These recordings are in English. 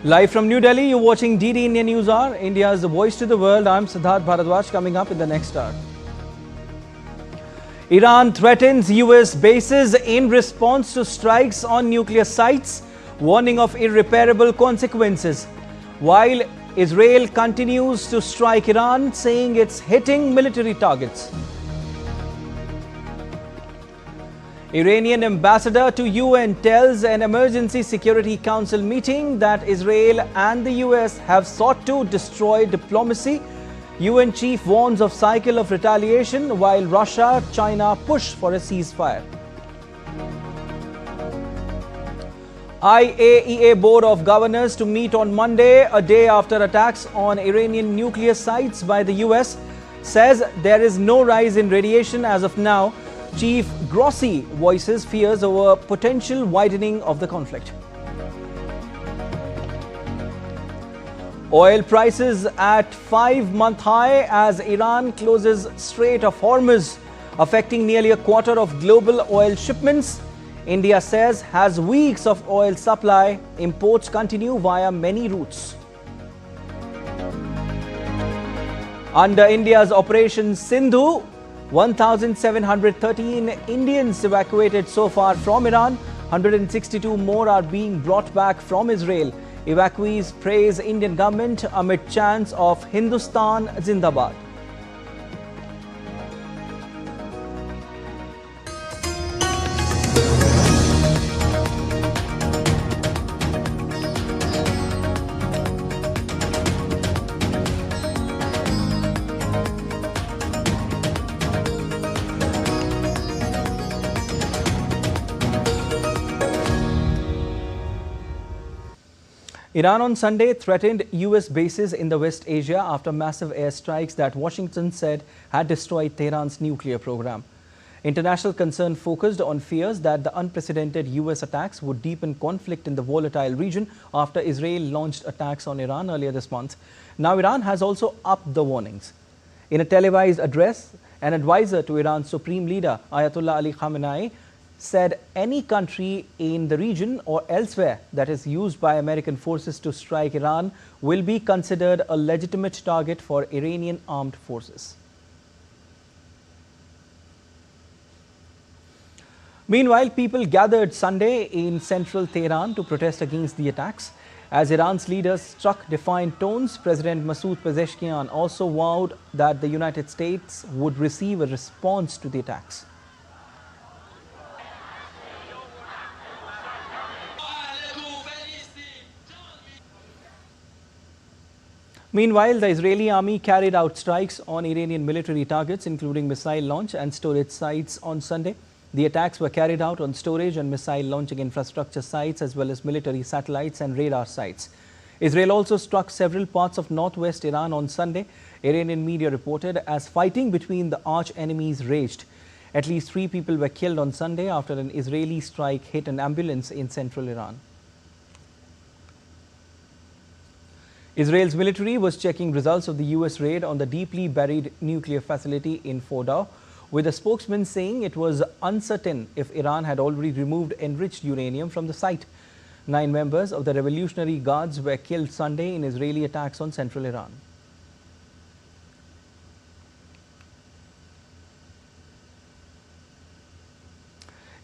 Live from New Delhi, you're watching DD India News Hour, India's voice to the world. I'm Siddharth Bharadwaj. Coming up in the next hour. Iran threatens US bases in response to strikes on nuclear sites, warning of irreparable consequences. While Israel continues to strike Iran, saying it's hitting military targets. Iranian ambassador to UN tells an emergency security council meeting that Israel and the US have sought to destroy diplomacy. UN chief warns of cycle of retaliation while Russia, China push for a ceasefire. IAEA Board of Governors to meet on Monday, a day after attacks on Iranian nuclear sites by the US, says there is no rise in radiation as of now. Chief Grossi voices fears over potential widening of the conflict. Oil prices at 5-month high as Iran closes Strait of Hormuz, affecting nearly a quarter of global oil shipments. India says has weeks of oil supply. Imports continue via many routes. Under India's Operation Sindhu, 1,713 Indians evacuated so far from Iran. 162 more are being brought back from Israel. Evacuees praise Indian government amid chants of Hindustan Zindabad. Iran on Sunday threatened US bases in the West Asia after massive airstrikes that Washington said had destroyed Tehran's nuclear program. International concern focused on fears that the unprecedented US attacks would deepen conflict in the volatile region after Israel launched attacks on Iran earlier this month. Now Iran has also upped the warnings. In a televised address, an advisor to Iran's Supreme Leader Ayatollah Ali Khamenei said any country in the region or elsewhere that is used by American forces to strike Iran will be considered a legitimate target for Iranian armed forces. Meanwhile, people gathered Sunday in central Tehran to protest against the attacks. As Iran's leaders struck defiant tones, President Masoud Pezeshkian also vowed that the United States would receive a response to the attacks. Meanwhile, the Israeli army carried out strikes on Iranian military targets, including missile launch and storage sites on Sunday. The attacks were carried out on storage and missile launching infrastructure sites as well as military satellites and radar sites. Israel also struck several parts of northwest Iran on Sunday, Iranian media reported, as fighting between the arch enemies raged. At least 3 people were killed on Sunday after an Israeli strike hit an ambulance in central Iran. Israel's military was checking results of the US raid on the deeply buried nuclear facility in Fordow, with a spokesman saying it was uncertain if Iran had already removed enriched uranium from the site. 9 members of the Revolutionary Guards were killed Sunday in Israeli attacks on central Iran.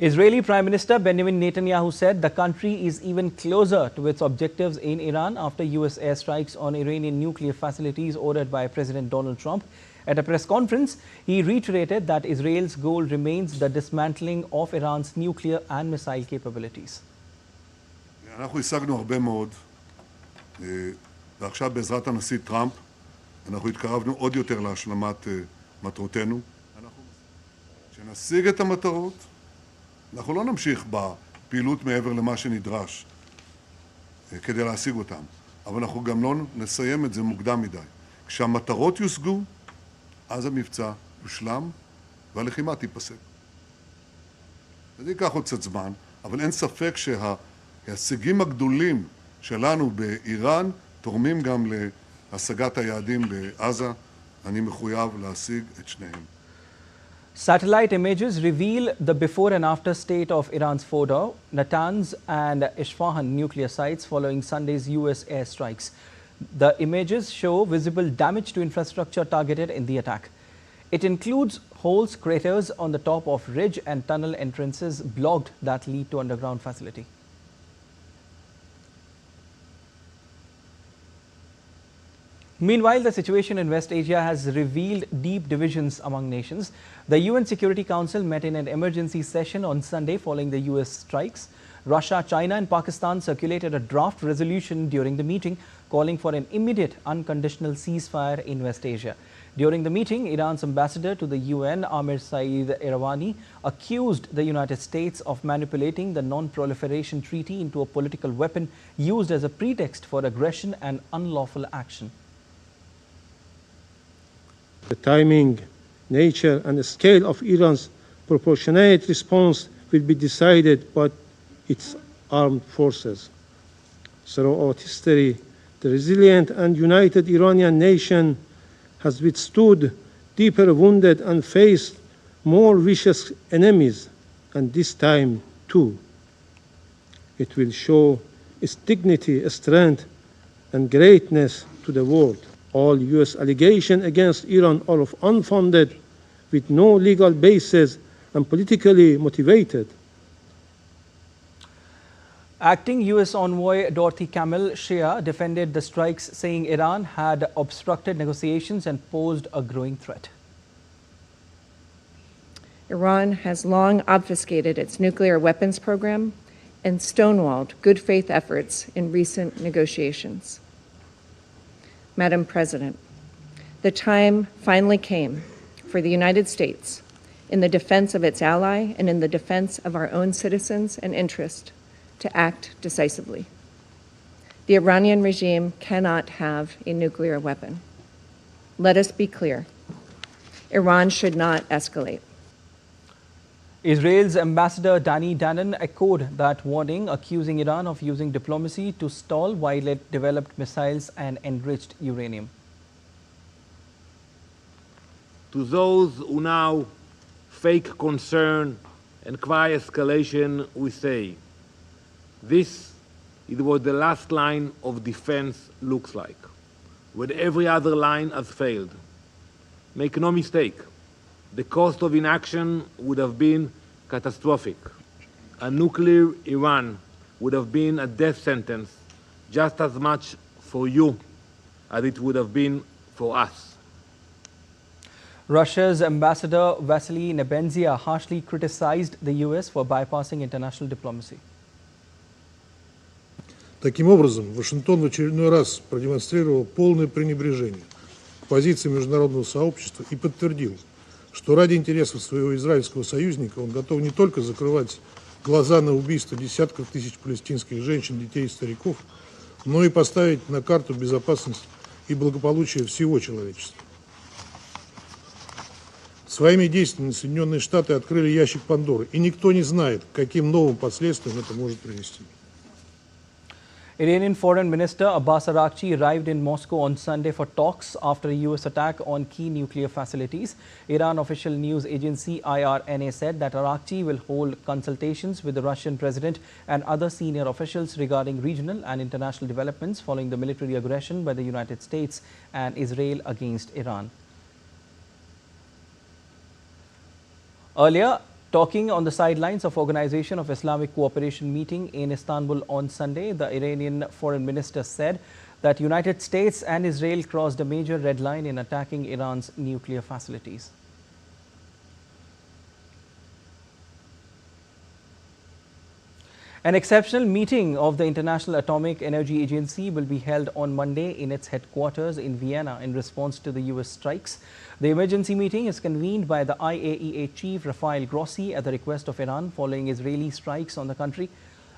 Israeli Prime Minister Benjamin Netanyahu said the country is even closer to its objectives in Iran after US airstrikes on Iranian nuclear facilities ordered by President Donald Trump. At a press conference, he reiterated that Israel's goal remains the dismantling of Iran's nuclear and missile capabilities. אנחנו השגנו הרבה מאוד, ועכשיו בעזרת הנשיא טראמפ אנחנו התקרבנו עוד יותר להשלמת מטרותינו. כשנשיג את המטרות, אנחנו לא נמשיך בפעילות מעבר למה שנדרש כדי להשיג אותם, אבל אנחנו גם לא נסיים את זה מוקדם מדי. כשהמטרות יושגו, אז המבצע יושלם והלחימה תיפסק. זה ייקח עוד קצת זמן, אבל אין ספק שההישגים הגדולים שלנו באיראן תורמים גם להשגת היעדים בעזה. אני מחויב להשיג את שניהם. Satellite images reveal the before and after state of Iran's Fordow, Natanz and Isfahan nuclear sites following Sunday's US airstrikes. The images show visible damage to infrastructure targeted in the attack. It includes holes, craters on the top of ridge and tunnel entrances blocked that lead to underground facility. Meanwhile, the situation in West Asia has revealed deep divisions among nations. The UN Security Council met in an emergency session on Sunday following the US strikes. Russia, China and Pakistan circulated a draft resolution during the meeting calling for an immediate unconditional ceasefire in West Asia. During the meeting, Iran's ambassador to the UN, Amir Saeed Iravani, accused the United States of manipulating the Non-Proliferation Treaty into a political weapon used as a pretext for aggression and unlawful action. The timing, nature and the scale of Iran's proportionate response will be decided by its armed forces. Throughout history, the resilient and united Iranian nation has withstood deeper wounded and faced more vicious enemies, and this time too. It will show its dignity, strength and greatness to the world. All US allegations against Iran are unfounded, with no legal basis and politically motivated. Acting US envoy Dorothy Camel Shea defended the strikes, saying Iran had obstructed negotiations and posed a growing threat. Iran has long obfuscated its nuclear weapons program and stonewalled good faith efforts in recent negotiations. Madam President, the time finally came for the United States, in the defense of its ally and in the defense of our own citizens and interests, to act decisively. The Iranian regime cannot have a nuclear weapon. Let us be clear. Iran should not escalate. Israel's ambassador Danny Danon echoed that warning, accusing Iran of using diplomacy to stall while it developed missiles and enriched uranium. To those who now fake concern and cry escalation, we say, this is what the last line of defense looks like, when every other line has failed. Make no mistake, the cost of inaction would have been catastrophic. A nuclear Iran would have been a death sentence just as much for you as it would have been for us. Russia's ambassador Vasily Nebenzia harshly criticized the US for bypassing international diplomacy. Таким образом, Вашингтон в очередной раз продемонстрировал полное пренебрежение к позиции международного сообщества и подтвердил, что ради интересов своего израильского союзника он готов не только закрывать глаза на убийство десятков тысяч палестинских женщин, детей и стариков, но и поставить на карту безопасность и благополучие всего человечества. Своими действиями Соединенные Штаты открыли ящик Пандоры, и никто не знает, к каким новым последствиям это может привести. Iranian Foreign Minister Abbas Araghchi arrived in Moscow on Sunday for talks after a US attack on key nuclear facilities. Iran official news agency IRNA said that Araghchi will hold consultations with the Russian president and other senior officials regarding regional and international developments following the military aggression by the United States and Israel against Iran. Earlier, talking on the sidelines of Organization of Islamic Cooperation meeting in Istanbul on Sunday, the Iranian foreign minister said that United States and Israel crossed a major red line in attacking Iran's nuclear facilities. An exceptional meeting of the International Atomic Energy Agency will be held on Monday in its headquarters in Vienna in response to the US strikes. The emergency meeting is convened by the IAEA chief Rafael Grossi at the request of Iran following Israeli strikes on the country.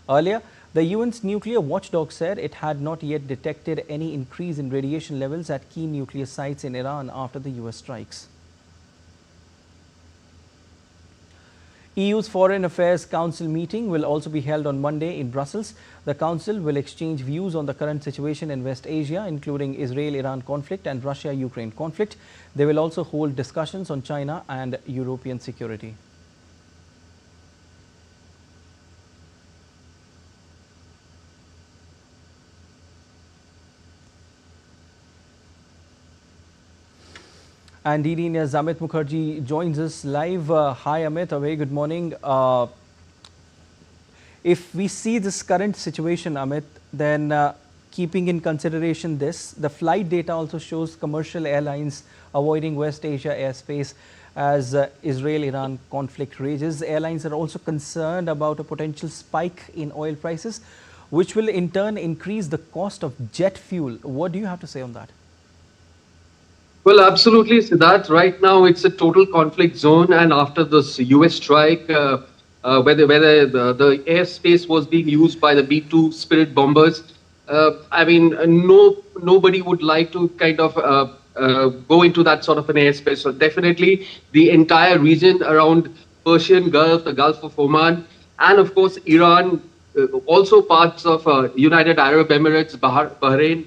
Earlier, the UN's nuclear watchdog said it had not yet detected any increase in radiation levels at key nuclear sites in Iran after the US strikes. EU's Foreign Affairs Council meeting will also be held on Monday in Brussels. The Council will exchange views on the current situation in West Asia, including Israel-Iran conflict and Russia-Ukraine conflict. They will also hold discussions on China and European security. And DD India's Amit Mukherjee joins us live. Hi Amit, a very good morning. If we see this current situation, Amit, then keeping in consideration this, the flight data also shows commercial airlines avoiding West Asia airspace as Israel-Iran conflict rages. Airlines are also concerned about a potential spike in oil prices, which will in turn increase the cost of jet fuel. What do you have to say on that? Well, absolutely, Siddharth. Right now, it's a total conflict zone, and after this US strike, where the airspace was being used by the B-2 Spirit bombers, I mean, nobody would like to kind of go into that sort of an airspace. So definitely, the entire region around Persian Gulf, the Gulf of Oman, and of course Iran, also parts of United Arab Emirates, Bahrain.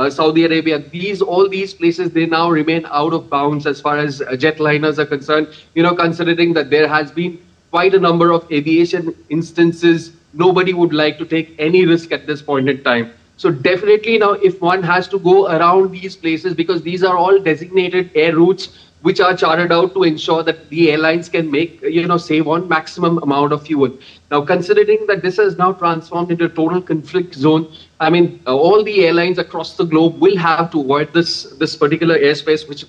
Saudi Arabia, all these places, they now remain out of bounds as far as jetliners are concerned. You know, considering that there has been quite a number of aviation instances, nobody would like to take any risk at this point in time. So definitely now, if one has to go around these places, because these are all designated air routes which are charted out to ensure that the airlines can make, save on maximum amount of fuel. Now, considering that this has now transformed into a total conflict zone, I mean, all the airlines across the globe will have to avoid this particular airspace, which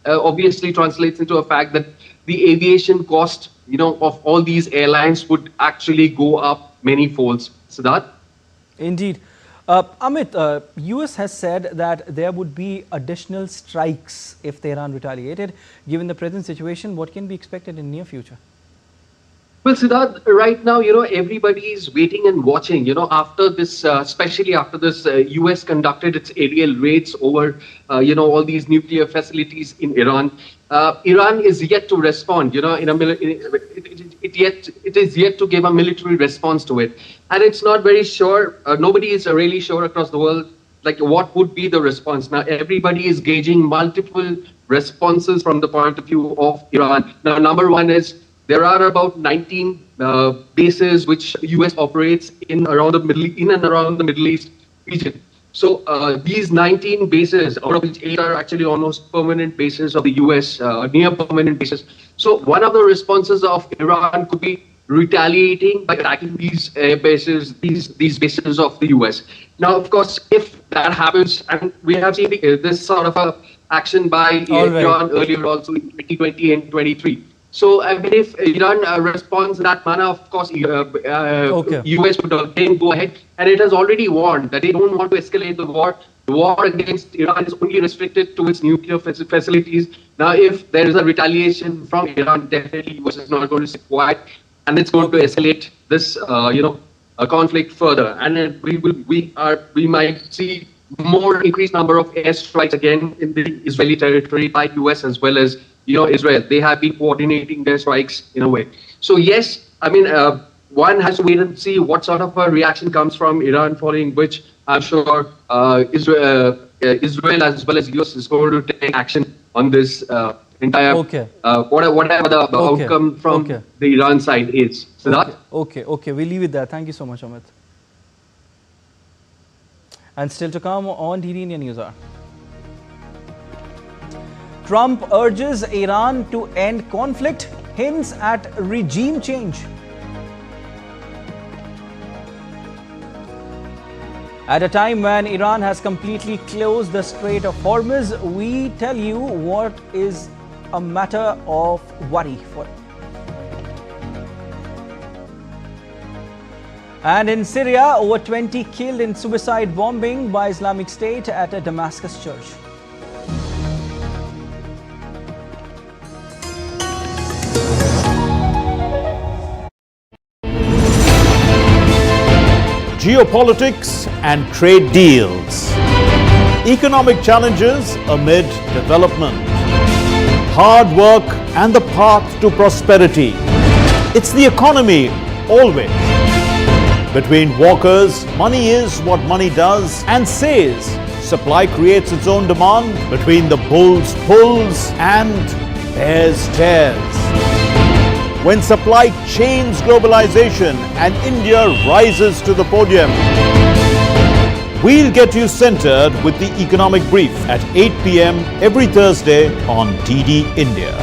obviously translates into a fact that the aviation cost, of all these airlines would actually go up many folds. Siddharth? Indeed. Amit, US has said that there would be additional strikes if Tehran retaliated. Given the present situation, what can be expected in near future? Well, Siddharth, right now, everybody is waiting and watching, after this, especially after this, US conducted its aerial raids over, all these nuclear facilities in Iran. Iran is yet to respond, it is yet to give a military response to it. And it's not very sure, nobody is really sure across the world, like what would be the response. Now, everybody is gauging multiple responses from the point of view of Iran. Now, number one is, there are about 19 bases which US operates in and around the Middle East region. So these 19 bases, out of which 8 are actually almost permanent bases of the US, near permanent bases. So one of the responses of Iran could be retaliating by attacking these bases, these bases of the US. Now, of course, if that happens, and we have seen this sort of a action by Iran earlier also in 2020 and 23. So, I mean, if Iran responds in that manner, of course, US would again go ahead. And it has already warned that they don't want to escalate the war. The war against Iran is only restricted to its nuclear facilities. Now, if there is a retaliation from Iran, definitely US is not going to sit quiet. And it's going to escalate this, a conflict further. And we might see more increased number of airstrikes again in the Israeli territory by US as well as Israel. They have been coordinating their strikes in a way. So yes, I mean, one has to wait and see what sort of a reaction comes from Iran, following which I'm sure Israel as well as US is going to take action on this entire, whatever the outcome from the Iran side is. So Okay, we'll leave it there. Thank you so much, Amit. And still to come on DD India News Hour. Trump urges Iran to end conflict, hints at regime change. At a time when Iran has completely closed the Strait of Hormuz, we tell you what is a matter of worry for. And in Syria, over 20 killed in suicide bombing by Islamic State at a Damascus church. Geopolitics and trade deals. Economic challenges amid development. Hard work and the path to prosperity. It's the economy, always. Between walkers, money is what money does and says. Supply creates its own demand. Between the bulls pulls and bears tears. When supply chains globalization and India rises to the podium. We'll get you centered with the economic brief at 8 p.m. every Thursday on DD India.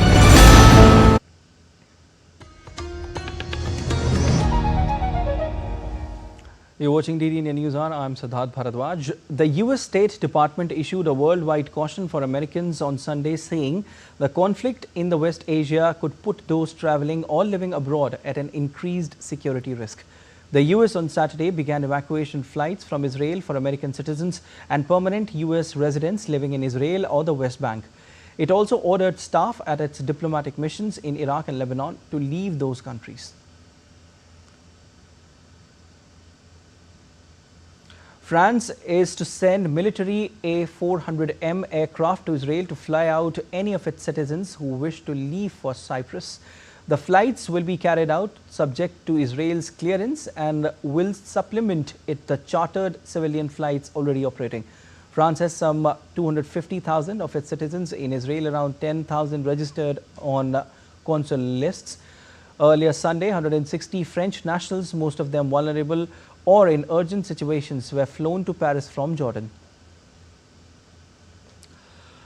You're watching DD India News On. I'm Siddharth Bharadwaj. The US State Department issued a worldwide caution for Americans on Sunday, saying the conflict in the West Asia could put those traveling or living abroad at an increased security risk. The US on Saturday began evacuation flights from Israel for American citizens and permanent US residents living in Israel or the West Bank. It also ordered staff at its diplomatic missions in Iraq and Lebanon to leave those countries. France is to send military A400M aircraft to Israel to fly out any of its citizens who wish to leave for Cyprus. The flights will be carried out subject to Israel's clearance and will supplement the chartered civilian flights already operating. France has some 250,000 of its citizens in Israel, around 10,000 registered on consul lists. Earlier Sunday, 160 French nationals, most of them vulnerable or in urgent situations, were flown to Paris from Jordan.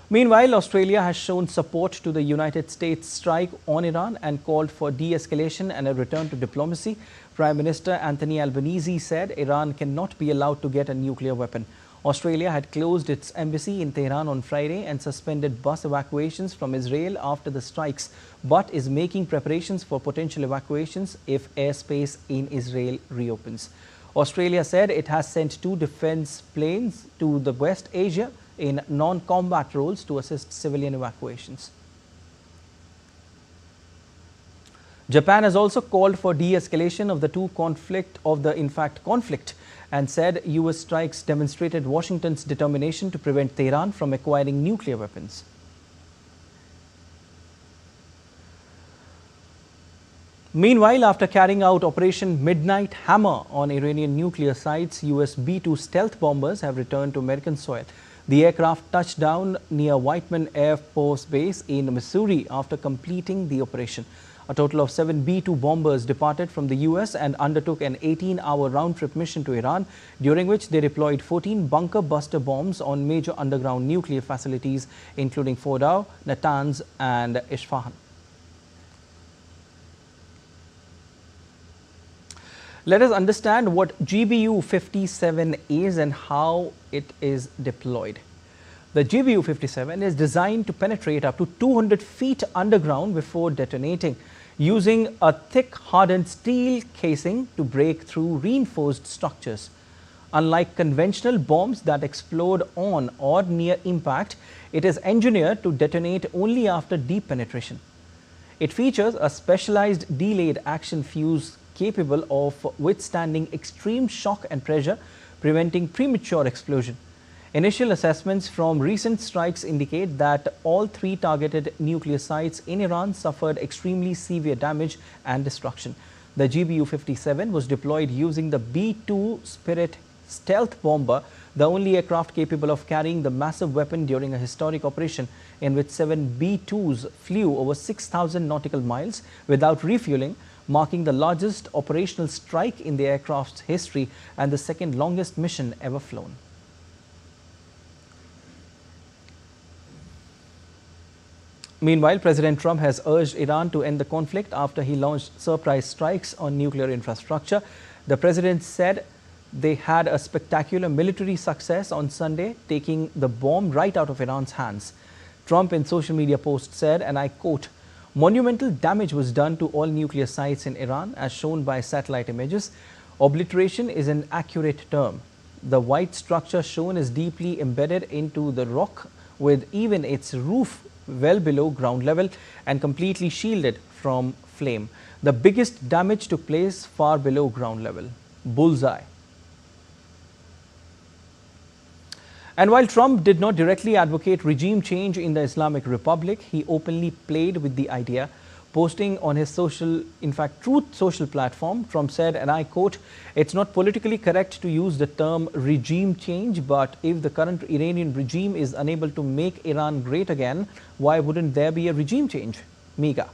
Meanwhile, Australia has shown support to the United States strike on Iran and called for de-escalation and a return to diplomacy. Prime Minister Anthony Albanese said Iran cannot be allowed to get a nuclear weapon. Australia had closed its embassy in Tehran on Friday and suspended bus evacuations from Israel after the strikes, but is making preparations for potential evacuations if airspace in Israel reopens. Australia said it has sent 2 defense planes to the West Asia in non-combat roles to assist civilian evacuations. Japan has also called for de-escalation of the conflict and said US strikes demonstrated Washington's determination to prevent Tehran from acquiring nuclear weapons. Meanwhile, after carrying out Operation Midnight Hammer on Iranian nuclear sites, US B-2 stealth bombers have returned to American soil. The aircraft touched down near Whiteman Air Force Base in Missouri after completing the operation. A total of 7 B-2 bombers departed from the US and undertook an 18-hour round-trip mission to Iran, during which they deployed 14 bunker buster bombs on major underground nuclear facilities, including Fordow, Natanz, and Isfahan. Let us understand what GBU-57 is and how it is deployed. The GBU-57 is designed to penetrate up to 200 feet underground before detonating, using a thick hardened steel casing to break through reinforced structures. Unlike conventional bombs that explode on or near impact, it is engineered to detonate only after deep penetration. It features a specialized delayed action fuse capable of withstanding extreme shock and pressure, preventing premature explosion. Initial assessments from recent strikes indicate that all 3 targeted nuclear sites in Iran suffered extremely severe damage and destruction. The GBU-57 was deployed using the B-2 Spirit stealth bomber, the only aircraft capable of carrying the massive weapon during a historic operation in which 7 B-2s flew over 6,000 nautical miles without refueling, marking the largest operational strike in the aircraft's history and the second longest mission ever flown. Meanwhile, President Trump has urged Iran to end the conflict after he launched surprise strikes on nuclear infrastructure. The president said they had a spectacular military success on Sunday, taking the bomb right out of Iran's hands. Trump in social media post said, and I quote, "Monumental damage was done to all nuclear sites in Iran as shown by satellite images. Obliteration is an accurate term. The white structure shown is deeply embedded into the rock with even its roof well below ground level and completely shielded from flame. The biggest damage took place far below ground level. Bullseye." And while Trump did not directly advocate regime change in the Islamic Republic, he openly played with the idea. posting on his Truth Social platform, Trump said, and I quote, "It's not politically correct to use the term regime change, but if the current Iranian regime is unable to make Iran great again, why wouldn't there be a regime change?" Mega.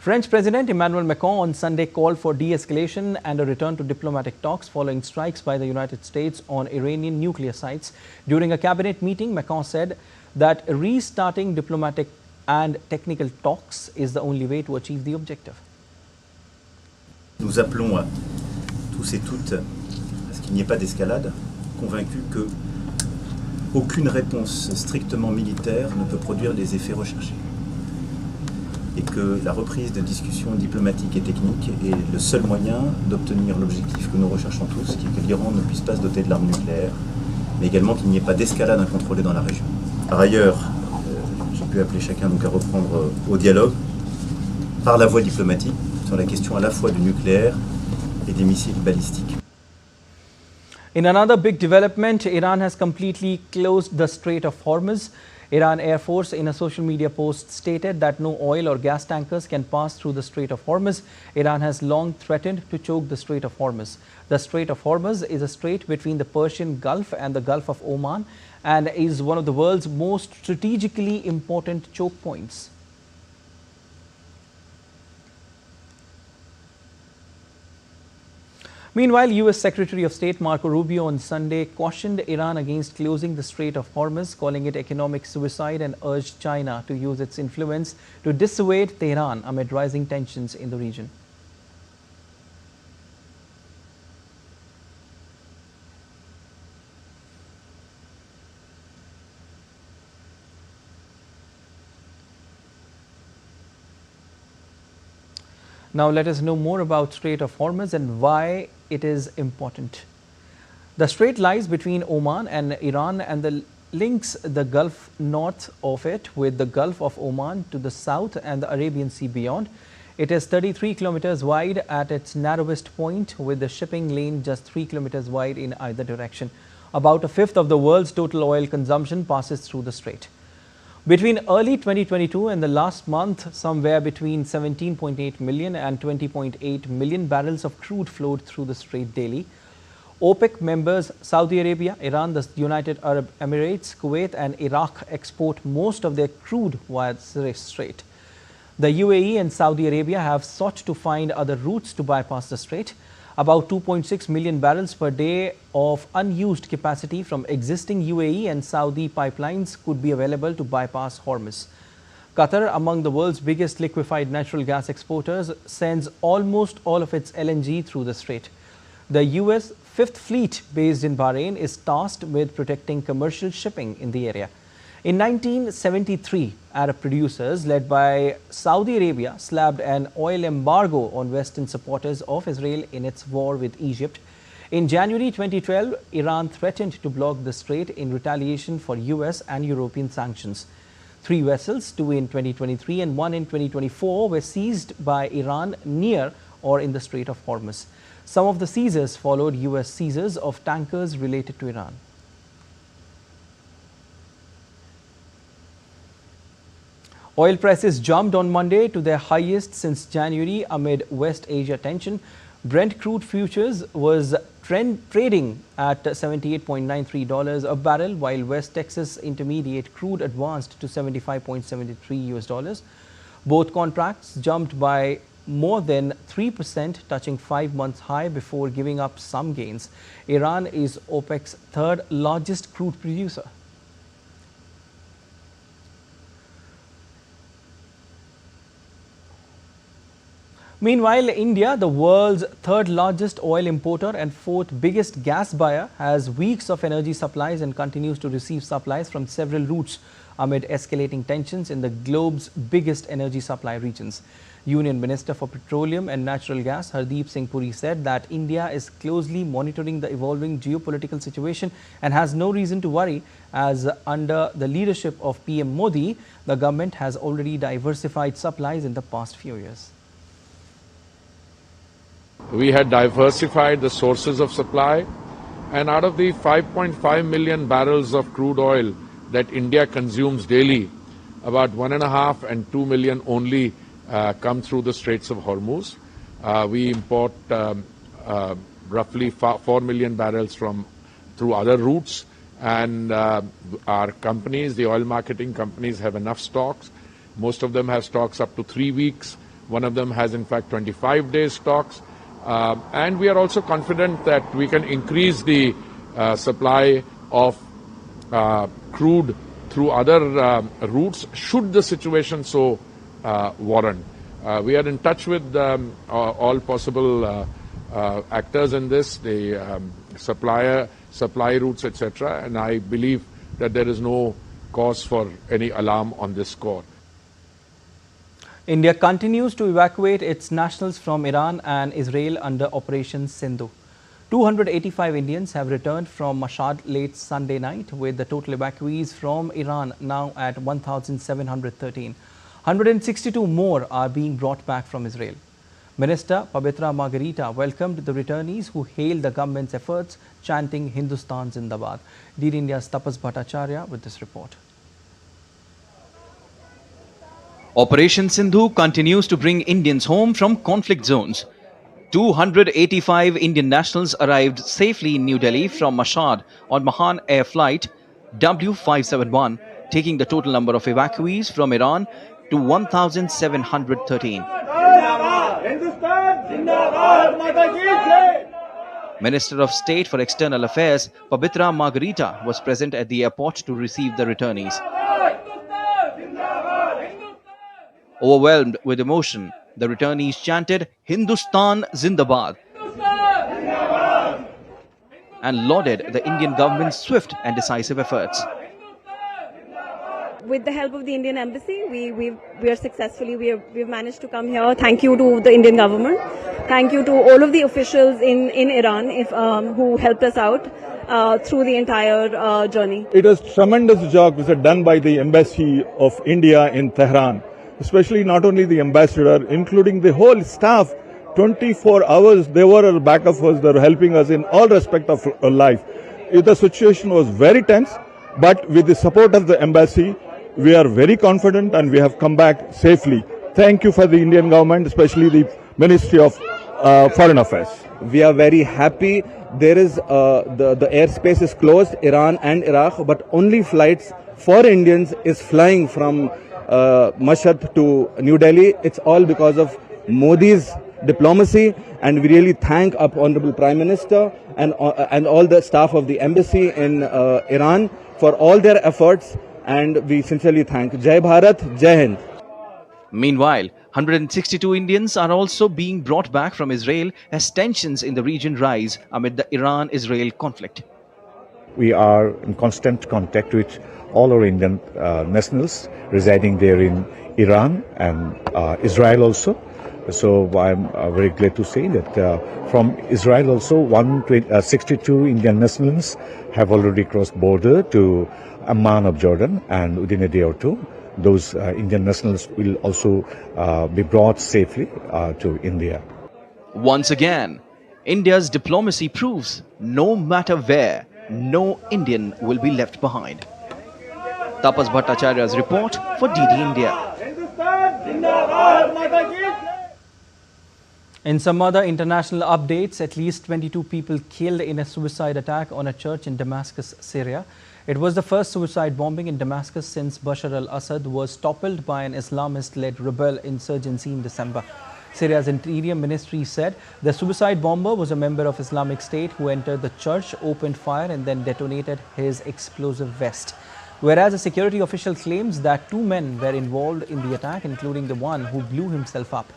French President Emmanuel Macron on Sunday called for de-escalation and a return to diplomatic talks following strikes by the United States on Iranian nuclear sites. During a cabinet meeting, Macron said that restarting diplomatic and technical talks is the only way to achieve the objective. Nous appelons à tous et toutes à ce qu'il n'y ait pas d'escalade, convaincus que aucune réponse strictement militaire ne peut produire les effets recherchés. Et que la reprise de discussions diplomatiques et techniques est le seul moyen d'obtenir l'objectif que nous recherchons tous, qui est que l'Iran ne puisse pas se doter de l'arme nucléaire, mais également qu'il n'y ait pas d'escalade incontrôlée dans la région. Par ailleurs, j'ai pu appeler chacun donc à reprendre au dialogue par la voie diplomatique sur la question à la fois du nucléaire et des missiles balistiques. In another big development, Iran has completely closed the Strait of Hormuz. Iran Air Force in a social media post stated that no oil or gas tankers can pass through the Strait of Hormuz. Iran has long threatened to choke the Strait of Hormuz. The Strait of Hormuz is a strait between the Persian Gulf and the Gulf of Oman and is one of the world's most strategically important choke points. Meanwhile, U.S. Secretary of State Marco Rubio on Sunday cautioned Iran against closing the Strait of Hormuz, calling it economic suicide, and urged China to use its influence to dissuade Tehran amid rising tensions in the region. Now let us know more about Strait of Hormuz and why it is important. The strait lies between Oman and Iran and links the Gulf north of it with the Gulf of Oman to the south and the Arabian Sea beyond. It is 33 kilometers wide at its narrowest point, with the shipping lane just 3 kilometers wide in either direction. About a fifth of the world's total oil consumption passes through the strait. Between early 2022 and the last month, somewhere between 17.8 million and 20.8 million barrels of crude flowed through the strait daily. OPEC members Saudi Arabia, Iran, the United Arab Emirates, Kuwait and Iraq export most of their crude via the strait. The UAE and Saudi Arabia have sought to find other routes to bypass the strait. About 2.6 million barrels per day of unused capacity from existing UAE and Saudi pipelines could be available to bypass Hormuz. Qatar, among the world's biggest liquefied natural gas exporters, sends almost all of its LNG through the strait. The US Fifth Fleet, based in Bahrain, is tasked with protecting commercial shipping in the area. In 1973, Arab producers led by Saudi Arabia slapped an oil embargo on Western supporters of Israel in its war with Egypt. In January 2012, Iran threatened to block the strait in retaliation for US and European sanctions. 3 vessels, 2 in 2023 and 1 in 2024, were seized by Iran near or in the Strait of Hormuz. Some of the seizures followed US seizures of tankers related to Iran. Oil prices jumped on Monday to their highest since January amid West Asia tension. Brent crude futures was trading at $78.93 a barrel, while West Texas Intermediate crude advanced to $75.73. Both contracts jumped by more than 3%, touching 5-month high before giving up some gains. Iran is OPEC's third largest crude producer. Meanwhile, India, the world's third largest oil importer and fourth biggest gas buyer, has weeks of energy supplies and continues to receive supplies from several routes amid escalating tensions in the globe's biggest energy supply regions. Union Minister for Petroleum and Natural Gas Hardeep Singh Puri said that India is closely monitoring the evolving geopolitical situation and has no reason to worry, as under the leadership of PM Modi, the government has already diversified supplies in the past few years. We had diversified the sources of supply, and out of the 5.5 million barrels of crude oil that India consumes daily, about 1.5 and 2 million only come through the Straits of Hormuz. We import roughly 4 million barrels through other routes, and our companies, the oil marketing companies, have enough stocks. Most of them have stocks up to 3 weeks. One of them has in fact 25 days stocks. And we are also confident that we can increase the supply of crude through other routes should the situation so warrant. We are in touch with all possible actors in this, the supply routes, etc. And I believe that there is no cause for any alarm on this score. India continues to evacuate its nationals from Iran and Israel under Operation Sindhu. 285 Indians have returned from Mashhad late Sunday night, with the total evacuees from Iran now at 1,713. 162 more are being brought back from Israel. Minister Pabitra Margarita welcomed the returnees, who hailed the government's efforts, chanting Hindustan Zindabad. DD India's Tapas Bhattacharya with this report. Operation Sindhu continues to bring Indians home from conflict zones. 285 Indian nationals arrived safely in New Delhi from Mashhad on Mahan Air Flight W571, taking the total number of evacuees from Iran to 1,713. Minister of State for External Affairs Pabitra Margarita was present at the airport to receive the returnees. Overwhelmed with emotion, the returnees chanted Hindustan Zindabad and lauded the Indian government's swift and decisive efforts. With the help of the Indian Embassy, we are successfully, we've managed to come here. Thank you to the Indian government. Thank you to all of the officials in Iran who helped us out through the entire journey. It was tremendous job was done by the Embassy of India in Tehran, especially not only the ambassador, including the whole staff. 24 hours they were at the back of us, they were helping us in all respect of life. The situation was very tense, but with the support of the embassy, we are very confident and we have come back safely. Thank you for the Indian government, especially the Ministry of Foreign Affairs. We are very happy. There is the airspace is closed, Iran and Iraq, but only flights for Indians is flying from Mashhad to New Delhi. It's all because of Modi's diplomacy, and we really thank our Honorable Prime Minister and all the staff of the embassy in Iran for all their efforts, and we sincerely thank. Jai Bharat, Jai Hind. Meanwhile, 162 Indians are also being brought back from Israel as tensions in the region rise amid the Iran-Israel conflict. We are in constant contact with all our Indian nationals residing there in Iran and Israel also. So I'm very glad to say that from Israel also 162 Indian nationals have already crossed border to Amman of Jordan, and within a day or two those Indian nationals will also be brought safely to India. Once again, India's diplomacy proves no matter where, no Indian will be left behind. Tapas Bhattacharya's report for DD India. In some other international updates, at least 22 people killed in a suicide attack on a church in Damascus, Syria. It was the first suicide bombing in Damascus since Bashar al-Assad was toppled by an Islamist-led rebel insurgency in December. Syria's Interior Ministry said the suicide bomber was a member of Islamic State who entered the church, opened fire and then detonated his explosive vest. Whereas a security official claims that 2 men were involved in the attack, including the one who blew himself up.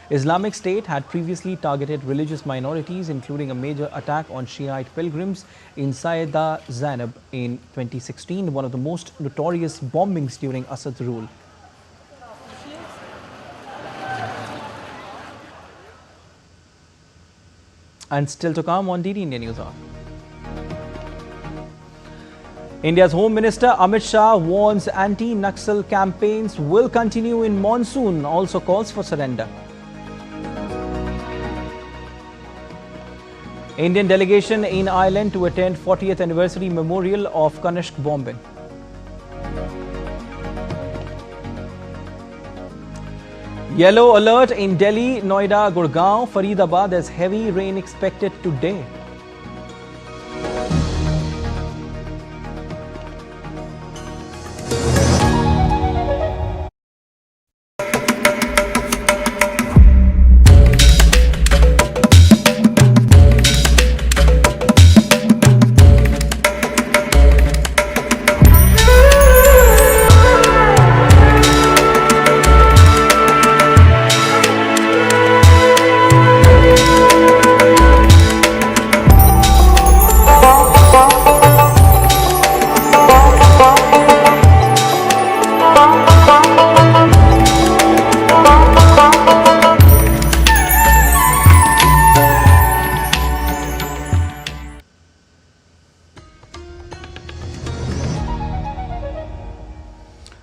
Islamic State had previously targeted religious minorities, including a major attack on Shiite pilgrims in Sayyidah Zainab in 2016, one of the most notorious bombings during Assad's rule. And still to come on DD India News Hour. India's Home Minister Amit Shah warns anti-Naxal campaigns will continue in monsoon, also calls for surrender. Indian delegation in Ireland to attend 40th anniversary memorial of Kanishk bombing. Yellow alert in Delhi, Noida, Gurgaon, Faridabad. There's heavy rain expected today.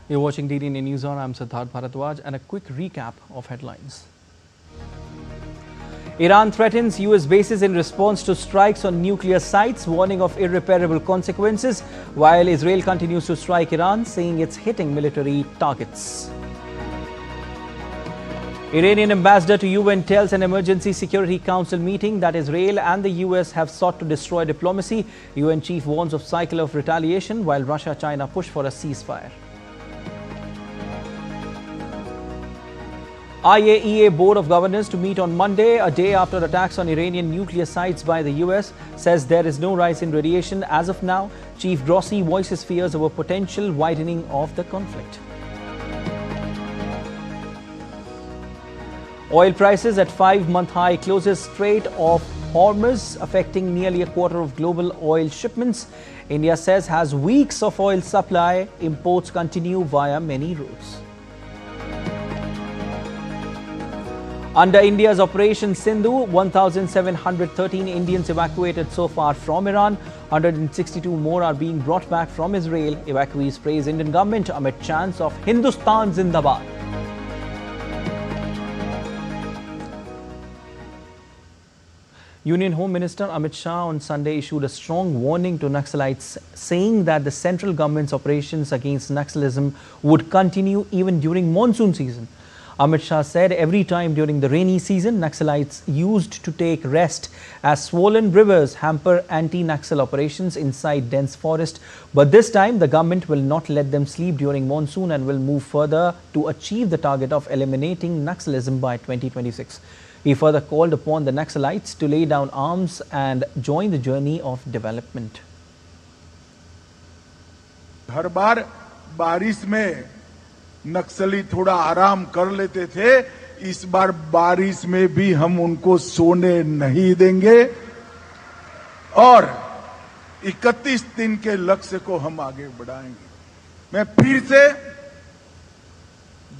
You're watching DDN News On. I'm Siddharth Bharadwaj, and a quick recap of headlines. Iran threatens US bases in response to strikes on nuclear sites, warning of irreparable consequences, while Israel continues to strike Iran, saying it's hitting military targets. Iranian ambassador to UN tells an emergency Security Council meeting that Israel and the US have sought to destroy diplomacy. UN chief warns of cycle of retaliation, while Russia-China push for a ceasefire. IAEA Board of Governors to meet on Monday, a day after attacks on Iranian nuclear sites by the US, says there is no rise in radiation as of now. Chief Grossi voices fears over potential widening of the conflict. Oil prices at 5-month high closes Strait of Hormuz, affecting nearly a quarter of global oil shipments. India says has weeks of oil supply. Imports continue via many routes. Under India's Operation Sindhu, 1,713 Indians evacuated so far from Iran. 162 more are being brought back from Israel. Evacuees praise Indian government amid chants of Hindustan Zindabad. Union Home Minister Amit Shah on Sunday issued a strong warning to Naxalites, saying that the central government's operations against Naxalism would continue even during monsoon season. Amit Shah said every time during the rainy season, Naxalites used to take rest as swollen rivers hamper anti-Naxal operations inside dense forest. But this time, the government will not let them sleep during monsoon and will move further to achieve the target of eliminating Naxalism by 2026. He further called upon the Naxalites to lay down arms and join the journey of development. हर बार बारिश में नक्सली थोड़ा आराम कर लेते थे, इस बार बारिश में भी हम उनको सोने नहीं देंगे और 31 दिन के लक्ष्य को हम आगे बढ़ाएंगे। मैं फिर से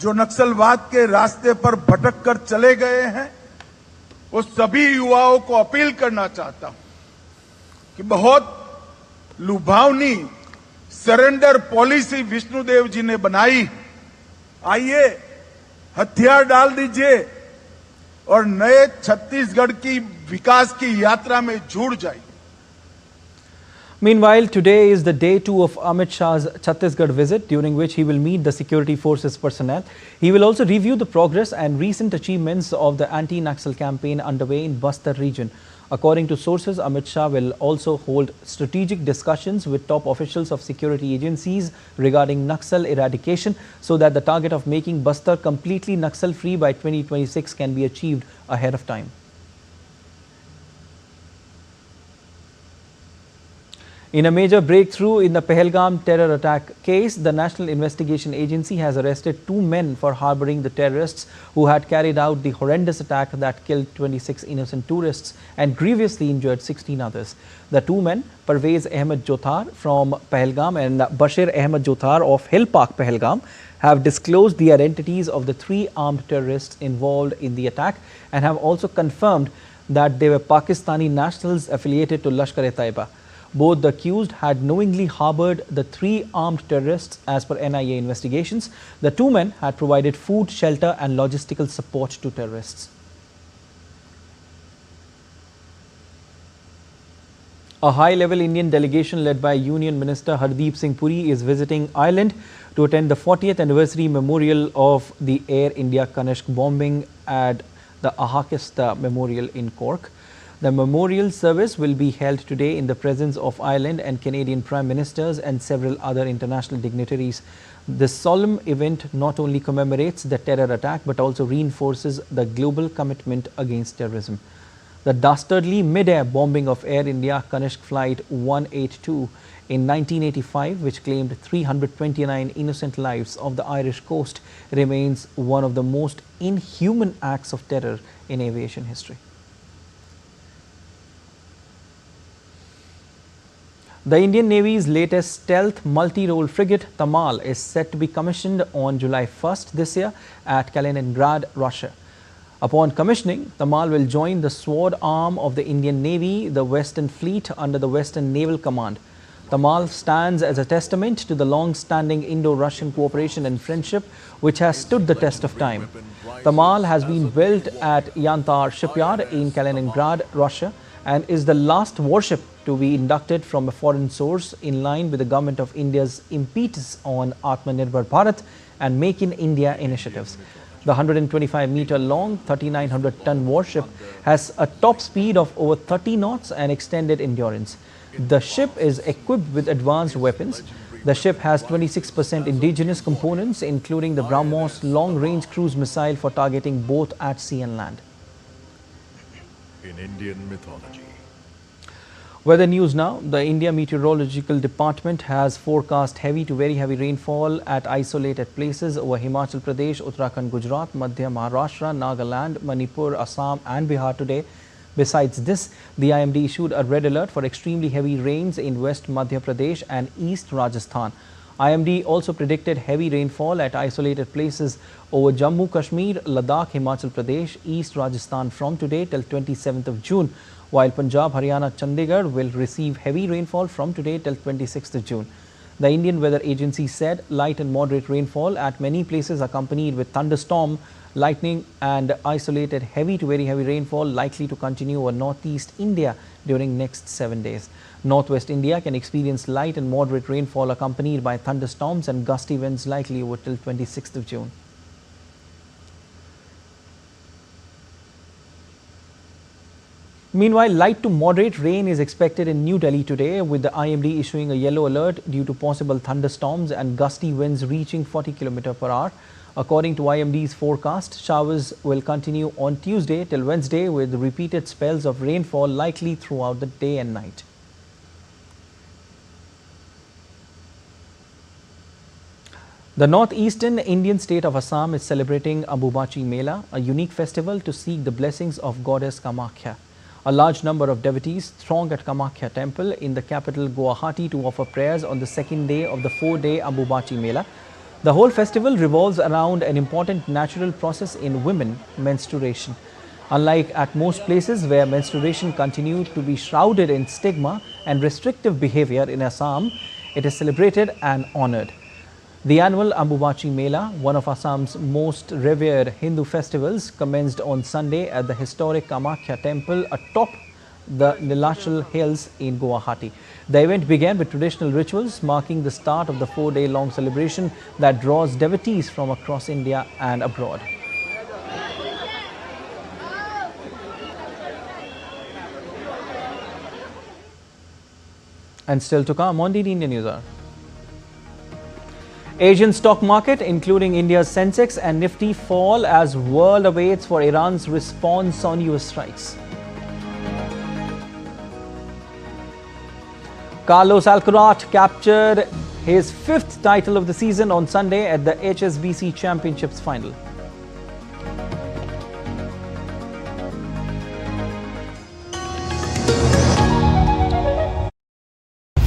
जो नक्सलवाद के रास्ते पर भटक कर चले गए हैं, वो सभी युवाओं को अपील करना चाहता हूं कि बहुत लुभावनी सरेंडर पॉलिसी विष्णुदेव जी ने बनाई। आइए हथियार डाल दीजिए और नए छत्तीसगढ़ की विकास की यात्रा में जुड़ जाइए। Meanwhile, today is the day 2 of Amit Shah's Chhattisgarh visit, during which he will meet the security forces personnel. He will also review the progress and recent achievements of the anti-Naxal campaign underway in Bastar region. According to sources, Amit Shah will also hold strategic discussions with top officials of security agencies regarding Naxal eradication, so that the target of making Bastar completely Naxal-free by 2026 can be achieved ahead of time. In a major breakthrough in the Pahalgam terror attack case, the National Investigation Agency has arrested 2 men for harboring the terrorists who had carried out the horrendous attack that killed 26 innocent tourists and grievously injured 16 others. The 2 men, Parvez Ahmed Jothar from Pahalgam and Bashir Ahmed Jothar of Hill Park, Pahalgam, have disclosed the identities of the 3 armed terrorists involved in the attack and have also confirmed that they were Pakistani nationals affiliated to Lashkar-e-Taiba. Both the accused had knowingly harbored the 3 armed terrorists as per NIA investigations. The 2 men had provided food, shelter and logistical support to terrorists. A high-level Indian delegation led by Union Minister Hardeep Singh Puri is visiting Ireland to attend the 40th anniversary memorial of the Air India Kanishk bombing at the Ahakista Memorial in Cork. The memorial service will be held today in the presence of Ireland and Canadian Prime Ministers and several other international dignitaries. This solemn event not only commemorates the terror attack but also reinforces the global commitment against terrorism. The dastardly mid-air bombing of Air India Kanishk Flight 182 in 1985, which claimed 329 innocent lives of the Irish coast, remains one of the most inhuman acts of terror in aviation history. The Indian Navy's latest stealth multi-role frigate Tamal is set to be commissioned on July 1st this year at Kaliningrad, Russia. Upon commissioning, Tamal will join the sword arm of the Indian Navy, the Western Fleet under the Western Naval Command. Tamal stands as a testament to the long-standing Indo-Russian cooperation and friendship which has stood the test of time. Tamal has been built at Yantar shipyard in Kaliningrad, Russia, and is the last warship to be inducted from a foreign source in line with the Government of India's impetus on Atmanirbhar Bharat and Make in India initiatives. The 125-meter long, 3,900-ton warship has a top speed of over 30 knots and extended endurance. The ship is equipped with advanced weapons. The ship has 26% indigenous components, including the BrahMos long-range cruise missile for targeting both at sea and land. In Indian mythology. Weather news now. The India Meteorological Department has forecast heavy to very heavy rainfall at isolated places over Himachal Pradesh, Uttarakhand, Gujarat, Madhya Maharashtra, Nagaland, Manipur, Assam and Bihar today. Besides this, the IMD issued a red alert for extremely heavy rains in West Madhya Pradesh and East Rajasthan. IMD also predicted heavy rainfall at isolated places over Jammu, Kashmir, Ladakh, Himachal Pradesh, East Rajasthan from today till 27th of June, while Punjab, Haryana, Chandigarh will receive heavy rainfall from today till 26th of June. The Indian Weather Agency said light and moderate rainfall at many places accompanied with thunderstorm, lightning and isolated heavy to very heavy rainfall likely to continue over northeast India during next 7 days. Northwest India can experience light and moderate rainfall accompanied by thunderstorms and gusty winds likely over till 26th of June. Meanwhile, light to moderate rain is expected in New Delhi today, with the IMD issuing a yellow alert due to possible thunderstorms and gusty winds reaching 40 km per hour. According to IMD's forecast, showers will continue on Tuesday till Wednesday with repeated spells of rainfall likely throughout the day and night. The northeastern Indian state of Assam is celebrating Ambubachi Mela, a unique festival to seek the blessings of goddess Kamakhya. A large number of devotees throng at Kamakhya temple in the capital Guwahati to offer prayers on the second day of the 4-day Ambubachi Mela. The whole festival revolves around an important natural process in women, menstruation. Unlike at most places where menstruation continued to be shrouded in stigma and restrictive behavior in Assam, it is celebrated and honored. The annual Ambubachi Mela, one of Assam's most revered Hindu festivals, commenced on Sunday at the historic Kamakhya temple atop the Nilachal Hills in Guwahati. The event began with traditional rituals marking the start of the 4-day-long celebration that draws devotees from across India and abroad. And still to come on DD India News Hour. Asian stock market, including India's Sensex and Nifty, fall as world awaits for Iran's response on US strikes. Carlos Alcaraz captured his 5th title of the season on Sunday at the HSBC Championships final.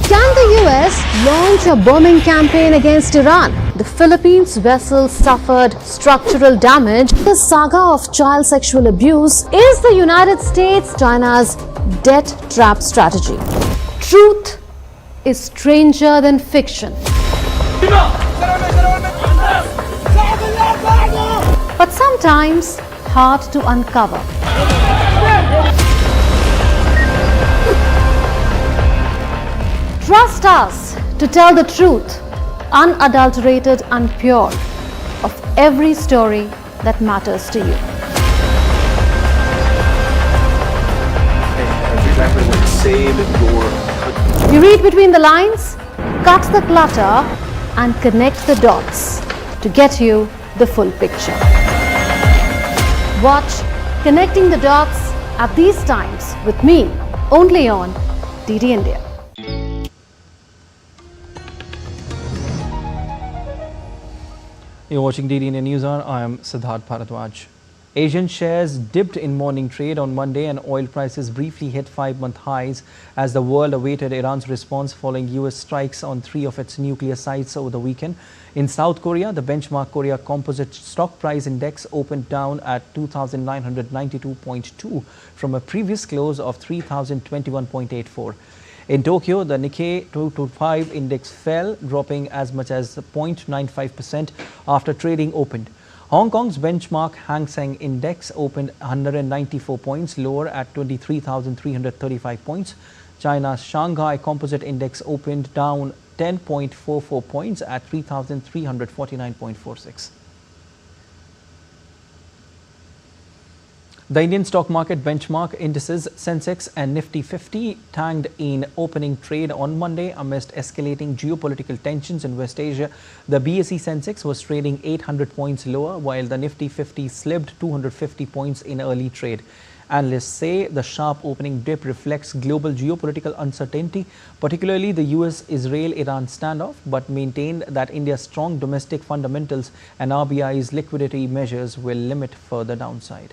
Can the US launch a bombing campaign against Iran? The Philippines vessel suffered structural damage. The saga of child sexual abuse is the United States China's debt trap strategy. Truth is stranger than fiction. But sometimes hard to uncover. Trust us to tell the truth, unadulterated and pure, of every story that matters to you. Save your country. You read between the lines, cut the clutter, and connect the dots to get you the full picture. Watch Connecting the Dots at these times with me, only on DD India. You're watching DD India News Hour. I am Siddharth Bharadwaj. Asian shares dipped in morning trade on Monday and oil prices briefly hit 5-month highs as the world awaited Iran's response following US strikes on 3 of its nuclear sites over the weekend. In South Korea, the benchmark Korea Composite Stock Price Index opened down at 2,992.2 from a previous close of 3,021.84. In Tokyo, the Nikkei 225 index fell, dropping as much as 0.95% after trading opened. Hong Kong's benchmark Hang Seng Index opened 194 points lower at 23,335 points. China's Shanghai Composite Index opened down 10.44 points at 3,349.46. The Indian stock market benchmark indices Sensex and Nifty 50 tanked in opening trade on Monday amidst escalating geopolitical tensions in West Asia. The BSE Sensex was trading 800 points lower, while the Nifty 50 slipped 250 points in early trade. Analysts say the sharp opening dip reflects global geopolitical uncertainty, particularly the US-Israel-Iran standoff, but maintained that India's strong domestic fundamentals and RBI's liquidity measures will limit further downside.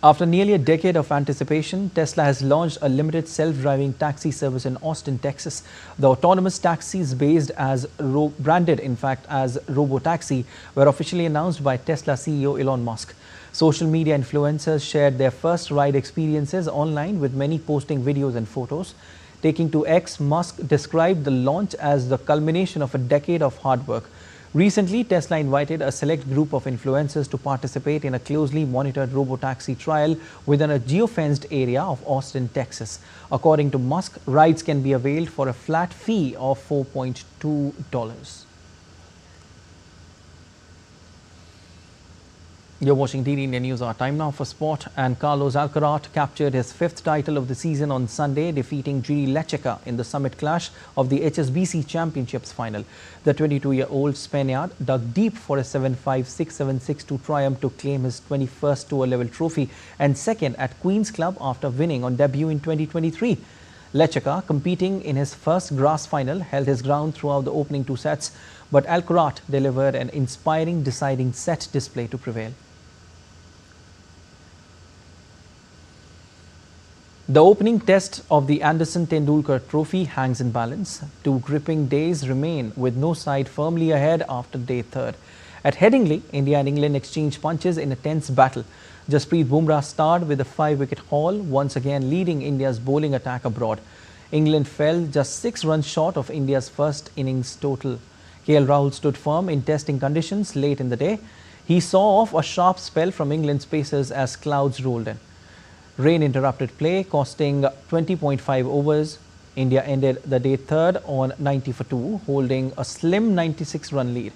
After nearly a decade of anticipation, Tesla has launched a limited self-driving taxi service in Austin, Texas. The autonomous taxis branded in fact as Robotaxi were officially announced by Tesla CEO Elon Musk. Social media influencers shared their first ride experiences online, with many posting videos and photos. Taking to X, Musk described the launch as the culmination of a decade of hard work. Recently, Tesla invited a select group of influencers to participate in a closely monitored robotaxi trial within a geofenced area of Austin, Texas. According to Musk, rides can be availed for a flat fee of $4.2. You're watching DD India News. Our time now for sport, and Carlos Alcaraz captured his 5th title of the season on Sunday, defeating Jiri Lecheka in the summit clash of the HSBC Championships final. The 22-year-old Spaniard dug deep for a 7-5, 6-7, 6-2 triumph to claim his 21st tour-level trophy and second at Queen's Club after winning on debut in 2023. Lecheka, competing in his first grass final, held his ground throughout the opening 2 sets, but Alcaraz delivered an inspiring deciding set display to prevail. The opening test of the Anderson Tendulkar Trophy hangs in balance. 2 gripping days remain, with no side firmly ahead after day 3rd. At Headingley, India and England exchanged punches in a tense battle. Jasprit Bumrah starred with a 5-wicket haul, once again leading India's bowling attack abroad. England fell just 6 runs short of India's first innings total. KL Rahul stood firm in testing conditions late in the day. He saw off a sharp spell from England's pacers as clouds rolled in. Rain interrupted play, costing 20.5 overs. India ended the day 3rd on 90 for 2, holding a slim 96-run lead.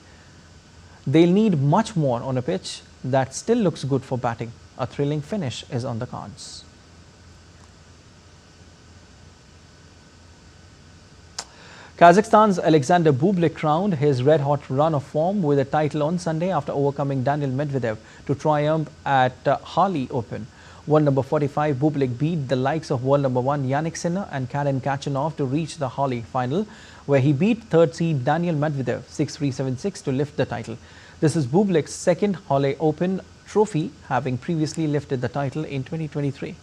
They'll need much more on a pitch that still looks good for batting. A thrilling finish is on the cards. Kazakhstan's Alexander Bublik crowned his red-hot run of form with a title on Sunday after overcoming Daniil Medvedev to triumph at Hali Open. World number 45 Bublik beat the likes of world number 1 Yannick Sinner and Karen Khachanov to reach the Hali final, where he beat 3rd seed Daniil Medvedev 6-3, 7-6 to lift the title. This is Bublik's 2nd Hali Open trophy, having previously lifted the title in 2023.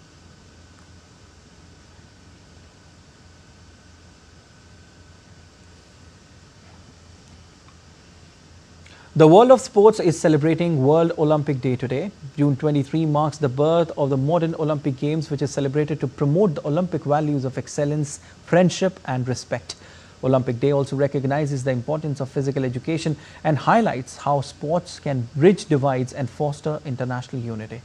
The world of sports is celebrating World Olympic Day today. June 23 marks the birth of the modern Olympic Games, which is celebrated to promote the Olympic values of excellence, friendship and respect. Olympic Day also recognizes the importance of physical education and highlights how sports can bridge divides and foster international unity.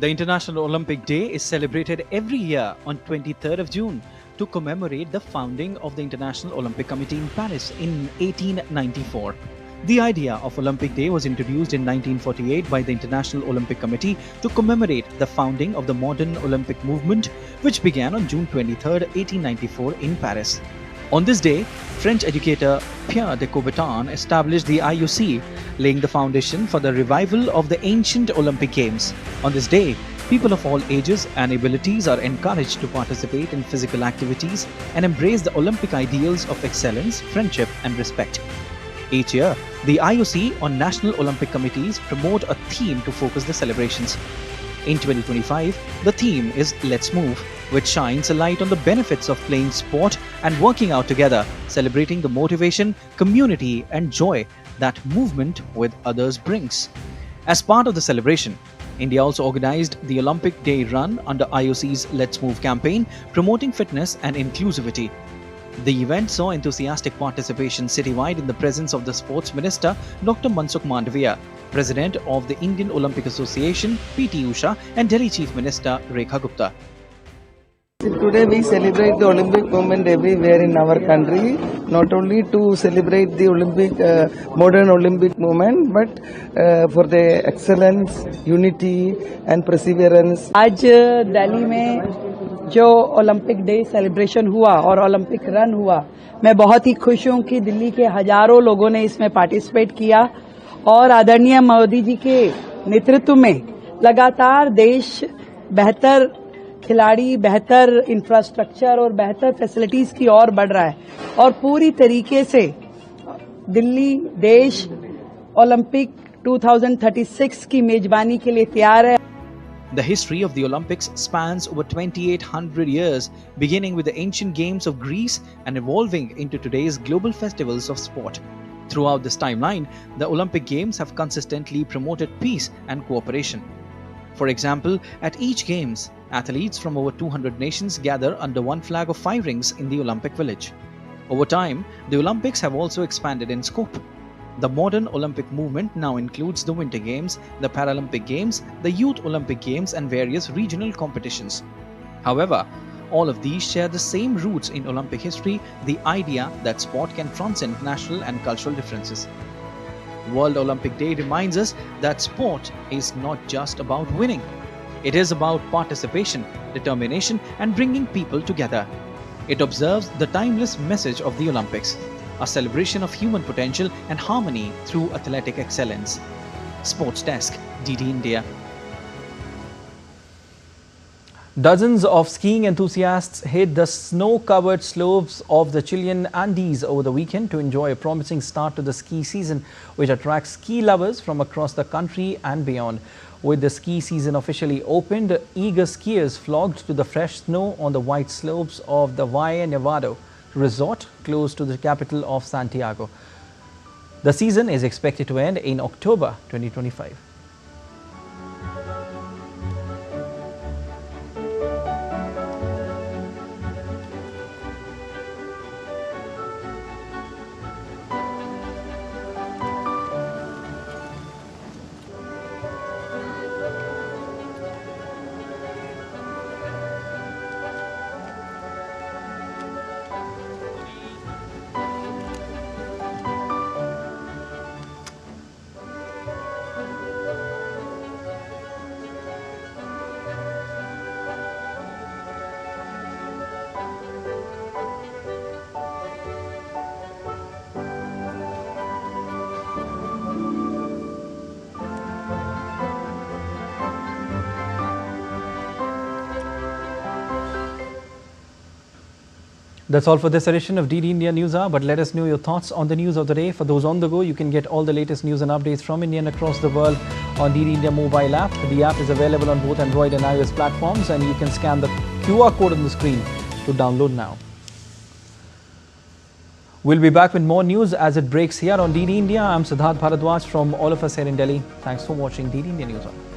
The International Olympic Day is celebrated every year on 23rd of June to commemorate the founding of the International Olympic Committee in Paris in 1894. The idea of Olympic Day was introduced in 1948 by the International Olympic Committee to commemorate the founding of the modern Olympic movement, which began on June 23, 1894 in Paris. On this day, French educator Pierre de Coubertin established the IOC, laying the foundation for the revival of the ancient Olympic Games. On this day, people of all ages and abilities are encouraged to participate in physical activities and embrace the Olympic ideals of excellence, friendship, and respect. Each year, the IOC or National Olympic Committees promote a theme to focus the celebrations. In 2025, the theme is Let's Move, which shines a light on the benefits of playing sport and working out together, celebrating the motivation, community, and joy that movement with others brings. As part of the celebration, India also organized the Olympic Day Run under IOC's Let's Move campaign, promoting fitness and inclusivity. The event saw enthusiastic participation citywide in the presence of the Sports Minister Dr. Mansukh Mandavia, President of the Indian Olympic Association PT Usha, and Delhi Chief Minister Rekha Gupta. Today we celebrate the Olympic movement everywhere in our country, not only to celebrate the modern Olympic movement, but for the excellence, unity and perseverance. आज दिल्ली में जो Olympic day celebration हुआ और Olympic run हुआ, मैं बहुत ही खुश हूं कि दिल्ली के हजारों लोगों ने इसमें पार्टिसिपेट किया और आदरणीय मोदी जी के नेतृत्व में लगातार देश बेहतर खिलाड़ी, बेहतर इंफ्रास्ट्रक्चर और बेहतर फैसिलिटीज की ओर बढ़ रहा है और पूरी तरीके से दिल्ली देश ओलंपिक 2036 की मेजबानी के लिए तैयार है. The history of the Olympics spans over 2,800 years, beginning with the ancient games of Greece and evolving into today's global festivals of sport. Throughout this timeline, the Olympic Games have consistently promoted peace and cooperation. For example, at each Games, athletes from over 200 nations gather under one flag of 5 rings in the Olympic Village. Over time, the Olympics have also expanded in scope. The modern Olympic movement now includes the Winter Games, the Paralympic Games, the Youth Olympic Games, and various regional competitions. However, all of these share the same roots in Olympic history, the idea that sport can transcend national and cultural differences. World Olympic Day reminds us that sport is not just about winning. It is about participation, determination, and bringing people together. It observes the timeless message of the Olympics, a celebration of human potential and harmony through athletic excellence. Sports Desk, DD India. Dozens of skiing enthusiasts hit the snow-covered slopes of the Chilean Andes over the weekend to enjoy a promising start to the ski season, which attracts ski lovers from across the country and beyond. With the ski season officially opened, eager skiers flocked to the fresh snow on the white slopes of the Valle Nevado resort close to the capital of Santiago. The season is expected to end in October 2025. That's all for this edition of DD India News Hour, but let us know your thoughts on the news of the day. For those on the go, you can get all the latest news and updates from India and across the world on DD India mobile app. The app is available on both Android and iOS platforms, and you can scan the QR code on the screen to download now. We'll be back with more news as it breaks here on DD India. I'm Siddharth Bharadwaj from all of us here in Delhi. Thanks for watching DD India News Hour.